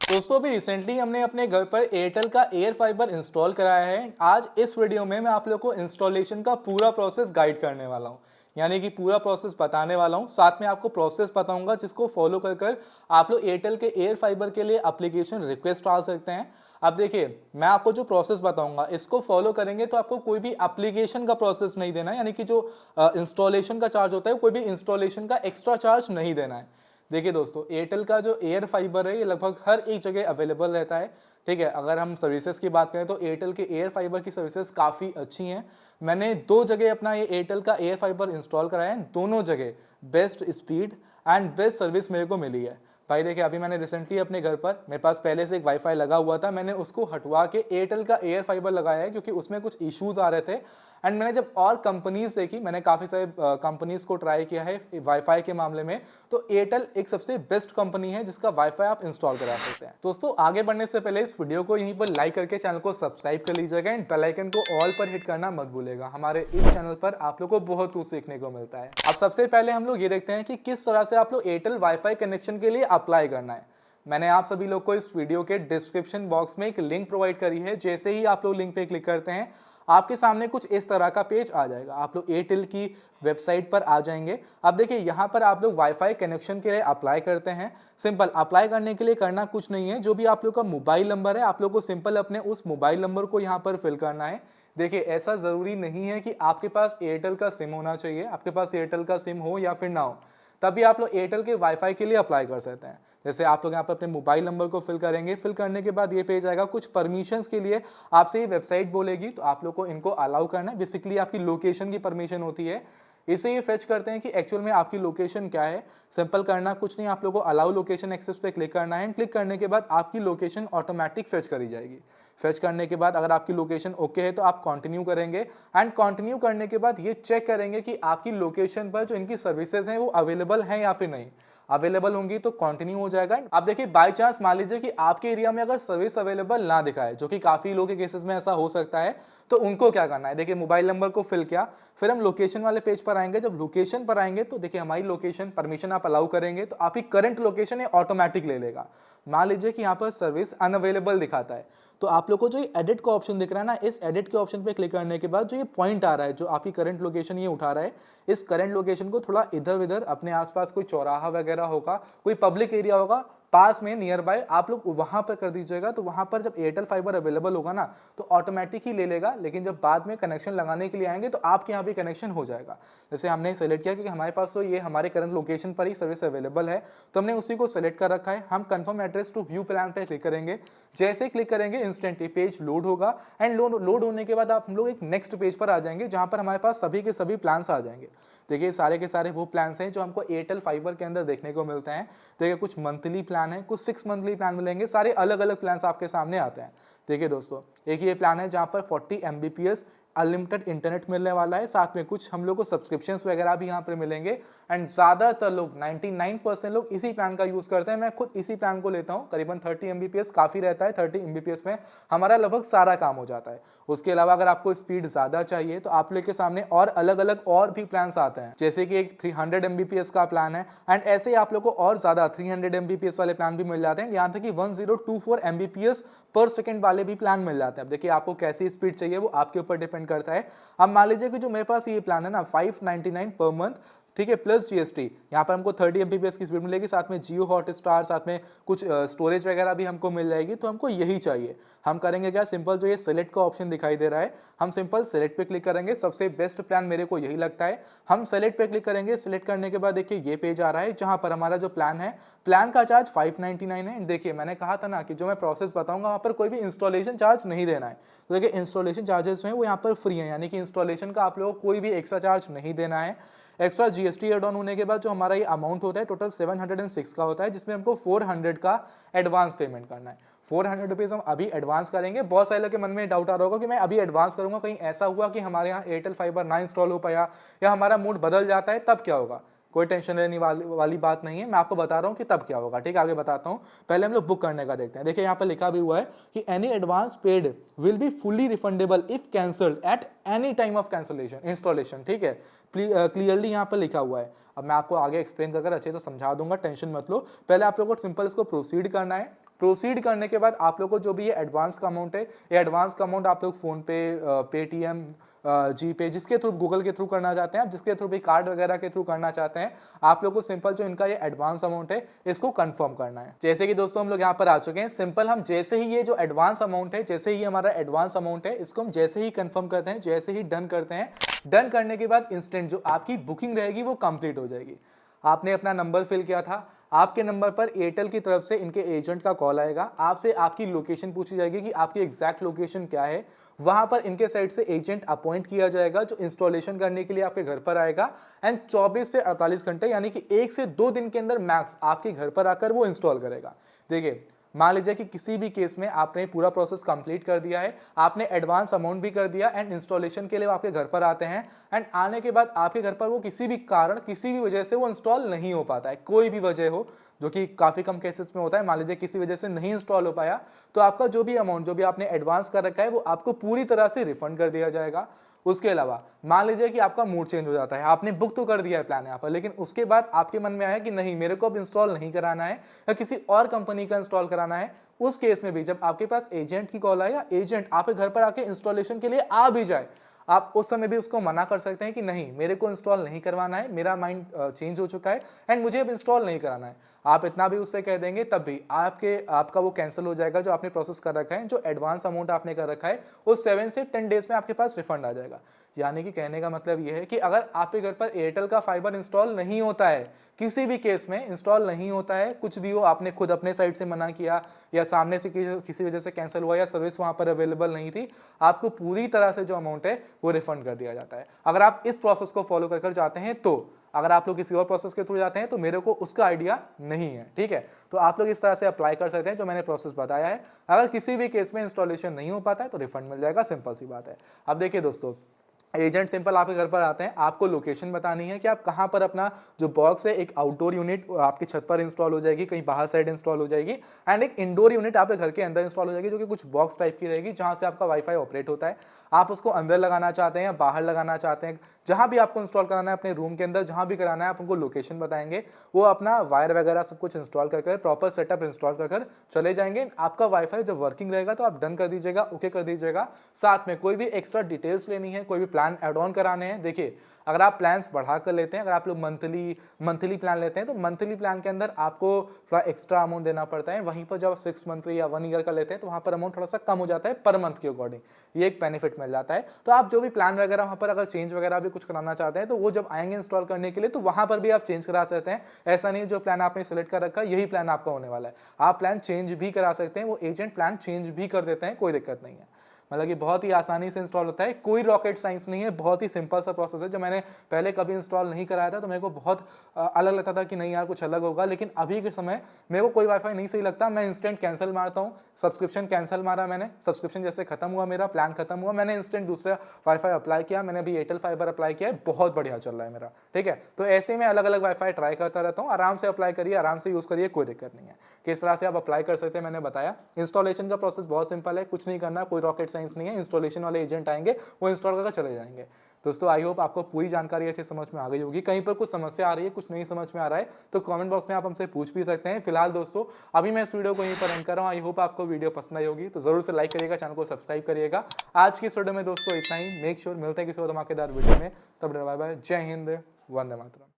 दोस्तों अभी रिसेंटली हमने अपने घर पर एयरटेल का एयर फाइबर इंस्टॉल कराया है। आज इस वीडियो में मैं आप लोगों को इंस्टॉलेशन का पूरा प्रोसेस गाइड करने वाला हूँ, यानी कि पूरा प्रोसेस बताने वाला हूँ। साथ में आपको प्रोसेस बताऊंगा जिसको फॉलो कर कर आप लोग एयरटेल के एयर फाइबर के लिए एप्लीकेशन रिक्वेस्ट डाल सकते हैं। अब देखिए, मैं आपको जो प्रोसेस बताऊंगा इसको फॉलो करेंगे तो आपको कोई भी एप्लीकेशन का प्रोसेस नहीं देना है, यानी कि जो इंस्टॉलेशन का चार्ज होता है कोई भी इंस्टॉलेशन का एक्स्ट्रा चार्ज नहीं देना है। देखिए दोस्तों, एयरटेल का जो एयर फाइबर है ये लगभग हर एक जगह अवेलेबल रहता है। ठीक है, अगर हम सर्विसेज की बात करें तो एयरटेल के एयर फाइबर की सर्विसेज काफ़ी अच्छी हैं। मैंने 2 जगह अपना ये एयरटेल का एयर फाइबर इंस्टॉल कराया है, दोनों जगह best speed and best service मेरे को मिली है। भाई देखिए, अभी मैंने रिसेंटली अपने घर पर, मेरे पास पहले से एक वाईफाई लगा हुआ था, मैंने उसको हटवा के एयरटेल का एयर फाइबर लगाया है क्योंकि उसमें कुछ इश्यूज आ रहे थे। एंड मैंने जब और कंपनीज देखी, मैंने काफ़ी सारे कंपनीज को ट्राई किया है वाईफाई के मामले में, तो एयरटेल एक सबसे बेस्ट कंपनी है जिसका वाईफाई आप इंस्टॉल करा सकते हैं। दोस्तों आगे बढ़ने से पहले इस वीडियो को यहीं पर लाइक करके चैनल को सब्सक्राइब कर लीजिएगा एंड बेल आइकन को ऑल पर हिट करना मत भूलेगा। हमारे इस चैनल पर आप लोग को बहुत कुछ सीखने को मिलता है। अब सबसे पहले हम लोग ये देखते हैं कि किस तरह से आप लोग एयरटेल वाईफाई कनेक्शन के लिए अप्लाई करना है। मैंने आप सभी लोग को इस वीडियो के डिस्क्रिप्शन बॉक्स में एक लिंक प्रोवाइड करी है। जैसे ही आप लोग लिंक पे क्लिक करते हैं आपके सामने कुछ इस तरह का पेज आ जाएगा। आप लोग एयरटेल की वेबसाइट पर आ जाएंगे। अब देखिए, यहाँ पर आप लोग वाईफाई कनेक्शन के लिए अप्लाई करते हैं। सिंपल अप्लाई करने के लिए करना कुछ नहीं है, जो भी आप लोग का मोबाइल नंबर है आप लोग को सिंपल अपने उस मोबाइल नंबर को यहाँ पर फिल करना है। देखिए, ऐसा ज़रूरी नहीं है कि आपके पास एयरटेल का सिम होना चाहिए। आपके पास एयरटेल का सिम हो या फिर ना हो, तभी आप लोग एयरटेल के वाईफाई के लिए अप्लाई कर सकते हैं। जैसे आप लोग यहाँ पर अपने मोबाइल नंबर को फिल करेंगे, फिल करने के बाद ये पेज आएगा। कुछ परमिशंस के लिए आपसे ये वेबसाइट बोलेगी, तो आप लोग को इनको अलाउ करना है। बेसिकली आपकी लोकेशन की परमिशन होती है, इसे ये फेच करते हैं कि एक्चुअल में आपकी लोकेशन क्या है। सिंपल करना कुछ नहीं, आप लोगों को अलाउ लोकेशन एक्सेस पे क्लिक करना है। क्लिक करने के बाद आपकी लोकेशन ऑटोमेटिक फेच करी जाएगी। फेच करने के बाद अगर आपकी लोकेशन ओके है तो आप कंटिन्यू करेंगे एंड कंटिन्यू करने के बाद ये चेक करेंगे कि आपकी लोकेशन पर जो इनकी सर्विसेज हैं वो अवेलेबल हैं या फिर नहीं। अवेलेबल होंगी तो कंटिन्यू हो जाएगा। अब देखिए, बाय चांस मान लीजिए कि आपके एरिया में अगर सर्विस अवेलेबल ना दिखाए, जो कि काफी लोगों के केसेस में ऐसा हो सकता है, तो उनको क्या करना है, देखिए मोबाइल नंबर को फिल किया, फिर हम लोकेशन वाले पेज पर आएंगे। जब लोकेशन पर आएंगे तो देखिए हमारी लोकेशन परमिशन आप अलाउ करेंगे तो आपकी करंट लोकेशन ये ऑटोमेटिक ले लेगा। मान लीजिए कि यहाँ पर सर्विस अनअवेलेबल दिखाता है, तो आप लोग को जो ये एडिट का ऑप्शन दिख रहा है ना, इस एडिट के ऑप्शन पे क्लिक करने के बाद जो ये पॉइंट आ रहा है, जो आपकी करंट लोकेशन ये उठा रहा है, इस करंट लोकेशन को थोड़ा इधर उधर अपने आसपास कोई चौराहा वगैरह होगा, कोई पब्लिक एरिया होगा पास में नियर बाय, आप लोग वहां पर कर दीजिएगा। तो वहां पर जब एयरटेल फाइबर अवेलेबल होगा ना तो ऑटोमेटिक ही ले लेगा, लेकिन जब बाद में कनेक्शन लगाने के लिए आएंगे तो आपके यहाँ भी कनेक्शन हो जाएगा। जैसे हमने सेलेक्ट किया कि हमारे पास तो ये हमारे करंट लोकेशन पर ही सर्विस अवेलेबल है, तो हमने उसी को सेलेक्ट कर रखा है। हम confirm address to view plan पे क्लिक करेंगे। जैसे ही क्लिक करेंगे इंस्टेंटली पेज लोड होगा एंड लोड होने के बाद आप हम लोग एक नेक्स्ट पेज पर आ जाएंगे, जहां पर हमारे पास सभी के सभी प्लान्स आ जाएंगे। देखिए, सारे के सारे वो प्लान्स हैं जो हमको एयरटेल फाइबर के अंदर देखने को मिलते हैं। देखिए, कुछ मंथली प्लान है, कुछ 6 मंथली प्लान मिलेंगे, सारे अलग अलग प्लान्स आपके सामने आते हैं। देखिए दोस्तों, एक ये प्लान है जहां पर 40 Mbps अनलिमिटेड इंटरनेट मिलने वाला है, साथ में कुछ हम लोग को सब्सक्रिप्शंस वगैरह भी यहाँ पर मिलेंगे। एंड ज़्यादातर लोग 99% लोग इसी प्लान का यूज़ करते हैं। मैं खुद इसी प्लान को लेता हूँ। करीबन 30 Mbps काफ़ी रहता है। 30 Mbps में हमारा लगभग सारा काम हो जाता है। उसके अलावा अगर आपको स्पीड ज़्यादा चाहिए तो आप लोग के सामने और अलग अलग और भी प्लान्स आते हैं, जैसे कि एक 300 Mbps का प्लान है एंड ऐसे ही आप लोग को और ज़्यादा 300 Mbps वाले प्लान भी मिल जाते हैं। यहाँ तक कि 1024 Mbps पर सेकेंड वाले भी प्लान मिल जाते हैं। अब देखिए, आपको कैसी स्पीड चाहिए वो आपके ऊपर डिपेंड करता है। अब मान लीजिए कि जो मेरे पास ये प्लान है ना 599 पर मंथ, ठीक है, प्लस जीएसटी, यहाँ पर हमको 30 Mbps की स्पीड मिलेगी, साथ में जियो हॉटस्टार, साथ में कुछ स्टोरेज वगैरह भी हमको मिल जाएगी। तो हमको यही चाहिए। हम करेंगे क्या, सिंपल जो ये सेलेक्ट का ऑप्शन दिखाई दे रहा है, हम सिंपल सेलेक्ट पे क्लिक करेंगे। सबसे बेस्ट प्लान मेरे को यही लगता है। हम सेलेक्ट पे क्लिक करेंगे। सेलेक्ट करने के बाद देखिए ये पेज आ रहा है जहां पर हमारा जो प्लान है, प्लान का चार्ज 599 है। देखिए, मैंने कहा था ना कि जो मैं प्रोसेस बताऊंगा वहां पर कोई भी इंस्टॉलेशन चार्ज नहीं देना है। तो देखिए, इंस्टॉलेशन चार्जेस जो है वो यहाँ पर फ्री है, यानी कि इंस्टॉलेशन का आप लोगों को कोई भी एक्स्ट्रा चार्ज नहीं देना है। एक्स्ट्रा जीएसटी एड ऑन होने के बाद जो हमारा ये अमाउंट होता है टोटल 706 का होता है, जिसमें हमको 400 का एडवांस पेमेंट करना है। 400 रुपीज हम अभी एडवांस करेंगे। बहुत सारे लोगों के मन में डाउट आ रहा होगा कि मैं अभी एडवांस करूंगा, कहीं ऐसा हुआ कि हमारे यहाँ एयरटेल फाइबर ना इंस्टॉल हो पाया या हमारा मूड बदल जाता है, तब क्या होगा। कोई टेंशन लेने वाली बात नहीं है। मैं आपको बता रहा हूँ कि तब क्या होगा। ठीक है, आगे बताता हूँ। पहले हम लोग बुक करने का देखते हैं। देखिए, यहाँ पर लिखा भी हुआ है कि any advance paid will be fully refundable if cancelled at any time of cancellation installation. ठीक है, क्लियरली यहाँ पर लिखा हुआ है। अब मैं आपको आगे एक्सप्लेन कर अच्छे से समझा दूंगा, टेंशन मत लो। पहले आप लोगों को सिंपल इसको प्रोसीड करना है। प्रोसीड करने के बाद आप लोग को जो भी ये एडवांस का अमाउंट है, ये एडवांस का अमाउंट आप लोग फोन पे, पेटीएम, जी पे, जिसके थ्रू, गूगल के थ्रू करना चाहते हैं आप, जिसके थ्रू भी कार्ड वगैरह के थ्रू करना चाहते हैं, आप लोग को सिंपल जो इनका ये एडवांस अमाउंट है इसको कंफर्म करना है। जैसे कि दोस्तों हम लोग यहाँ पर आ चुके हैं। सिंपल हम जैसे ही ये जो एडवांस अमाउंट है, जैसे ही हमारा एडवांस अमाउंट है, इसको हम जैसे ही कंफर्म करते हैं, जैसे ही डन करते हैं, डन करने के बाद इंस्टेंट जो आपकी बुकिंग रहेगी वो कंप्लीट हो जाएगी। आपने अपना नंबर फिल किया था, आपके नंबर पर एयरटेल की तरफ से इनके एजेंट का कॉल आएगा, आपसे आपकी लोकेशन पूछी जाएगी कि आपकी एग्जैक्ट लोकेशन क्या है। वहां पर इनके साइड से एजेंट अपॉइंट किया जाएगा जो इंस्टॉलेशन करने के लिए आपके घर पर आएगा, एंड 24 से 48 घंटे यानी कि 1 से 2 दिन के अंदर मैक्स आपके घर पर आकर वो इंस्टॉल करेगा। देखिए, मान लीजिए कि किसी भी केस में आपने पूरा प्रोसेस कंप्लीट कर दिया है, आपने एडवांस अमाउंट भी कर दिया, एंड इंस्टॉलेशन के लिए वो आपके घर पर आते हैं, एंड आने के बाद आपके घर पर वो किसी भी कारण, किसी भी वजह से वो इंस्टॉल नहीं हो पाता है, कोई भी वजह हो, जो कि काफी कम केसेस में होता है। मान लीजिए किसी वजह से नहीं इंस्टॉल हो पाया, तो आपका जो भी अमाउंट, जो भी आपने एडवांस कर रखा है, वो आपको पूरी तरह से रिफंड कर दिया जाएगा। उसके अलावा मान लीजिए कि आपका मूड चेंज हो जाता है, आपने बुक तो कर दिया है प्लान यहाँ पर, लेकिन उसके बाद आपके मन में आया कि नहीं, मेरे को अब इंस्टॉल नहीं कराना है या किसी और कंपनी का इंस्टॉल कराना है, उस केस में भी जब आपके पास एजेंट की कॉल आए या एजेंट आपके घर पर आके इंस्टॉलेशन के लिए आ भी जाए, आप उस समय भी उसको मना कर सकते हैं कि नहीं, मेरे को इंस्टॉल नहीं करवाना है, मेरा माइंड चेंज हो चुका है एंड मुझे अब इंस्टॉल नहीं कराना है। आप इतना भी उससे कह देंगे तब भी आपका वो कैंसिल हो जाएगा जो आपने प्रोसेस कर रखा है, जो एडवांस अमाउंट आपने कर रखा है, वो 7 से 10 डेज में आपके पास रिफंड आ जाएगा। यानी कि कहने का मतलब ये है कि अगर आपके घर पर एयरटेल का फाइबर इंस्टॉल नहीं होता है, किसी भी केस में इंस्टॉल नहीं होता है, कुछ भी हो, आपने खुद अपने साइड से मना किया या सामने से किसी वजह से कैंसिल हुआ या सर्विस वहां पर अवेलेबल नहीं थी, आपको पूरी तरह से जो अमाउंट है वो रिफंड कर दिया जाता है। अगर आप इस प्रोसेस को फॉलो कर जाते हैं तो, अगर आप लोग किसी और प्रोसेस के थ्रू जाते हैं तो मेरे को उसका आइडिया नहीं है, ठीक है। तो आप लोग इस तरह से अप्लाई कर सकते हैं जो मैंने प्रोसेस बताया है। अगर किसी भी केस में इंस्टॉलेशन नहीं हो पाता है तो रिफंड मिल जाएगा, सिंपल सी बात है। अब देखिए दोस्तों, एजेंट सिंपल आपके घर पर आते हैं, आपको लोकेशन बतानी है कि आप कहां पर अपना जो बॉक्स है, एक आउटडोर यूनिट आपकी छत पर इंस्टॉल हो जाएगी, कहीं बाहर साइड इंस्टॉल हो जाएगी, एंड एक इंडोर यूनिट आपके घर के अंदर इंस्टॉल हो जाएगी जो कि कुछ बॉक्स टाइप की रहेगी जहां से आपका वाईफाई ऑपरेट होता है। आप उसको अंदर लगाना चाहते हैं या बाहर लगाना चाहते हैं, जहां भी आपको इंस्टॉल कराना है, अपने रूम के अंदर जहां भी कराना है, आप उनको लोकेशन बताएंगे, वो अपना वायर वगैरह सब कुछ इंस्टॉल कर प्रॉपर सेटअप इंस्टॉल कर चले जाएंगे। आपका वाईफाई जब वर्किंग रहेगा तो आप डन कर दीजिएगा, ओके कर दीजिएगा। साथ में कोई भी एक्स्ट्रा डिटेल्स लेनी है, कोई भी प्लान एड ऑन कराने हैं, देखिए अगर आप प्लान्स बढ़ा कर लेते हैं, अगर आप लोग मंथली प्लान लेते हैं तो मंथली प्लान के अंदर आपको थोड़ा एक्स्ट्रा अमाउंट देना पड़ता है। वहीं पर जब 6 मंथली या 1 ईयर का लेते हैं तो वहां पर अमाउंट थोड़ा सा कम हो जाता है पर मंथ के अकॉर्डिंग, ये एक बेनिफिट मिल जाता है। तो आप जो भी प्लान वगैरह वहां पर अगर चेंज वगैरह भी कुछ कराना चाहते हैं तो वो जब आएंगे इंस्टॉल करने के लिए तो वहां पर भी आप चेंज करा सकते हैं। ऐसा नहीं जो प्लान आपने सिलेक्ट कर रखा है यही प्लान आपका होने वाला है, आप प्लान चेंज भी करा सकते हैं, वो एजेंट प्लान चेंज भी कर देते हैं, कोई दिक्कत नहीं है। मतलब कि बहुत ही आसानी से इंस्टॉल होता है, कोई रॉकेट साइंस नहीं है, बहुत ही सिंपल सा प्रोसेस है। जो मैंने पहले कभी इंस्टॉल नहीं कराया था तो मेरे को बहुत अलग लगता था कि नहीं यार कुछ अलग होगा, लेकिन अभी के समय मेरे को कोई वाईफाई नहीं सही लगता, मैं इंस्टेंट कैंसिल मारता हूँ। सब्सक्रिप्शन कैंसिल मारा मैंने, सब्सक्रिप्शन जैसे खत्म हुआ, मेरा प्लान खत्म हुआ, मैंने इंस्टेंट दूसरा वाईफाई अप्लाई किया, मैंने अभी एयरटेल फाइबर अप्लाई किया है, बहुत बढ़िया चल रहा है मेरा, ठीक है। तो ऐसे में अलग अलग वाईफाई ट्राई करता रहता हूँ, आराम से अप्लाई करिए, आराम से यूज करिए, कोई दिक्कत नहीं है। किस तरह से आप अप्लाई कर सकते हैं मैंने बताया। इंस्टॉलेशन का प्रोसेस बहुत सिंपल है, कुछ नहीं करना, कोई रॉकेट साइंस नहीं है। इंस्टॉलेशन वाले एजेंट आएंगे, वो इंस्टॉल करके चले जाएंगे। दोस्तों आई होप आपको पूरी जानकारी अच्छे समझ में आ गई होगी। कहीं पर कुछ समस्या आ रही है, कुछ नहीं समझ में आ रहा है तो कमेंट बॉक्स में आप हमसे पूछ भी सकते हैं। फिलहाल दोस्तों अभी मैं इस वीडियो को यहीं पर एंड कर रहा हूँ। आई होप आपको वीडियो पसंद आई होगी, तो जरूर से लाइक करिएगा, चैनल को सब्सक्राइब करिएगा। आज की इस वीडियो में दोस्तों इतना ही। मेक श्योर मिलते हैं किसी और धमाकेदार वीडियो में, तब बाय बाय, जय हिंद, वंदे मातरम।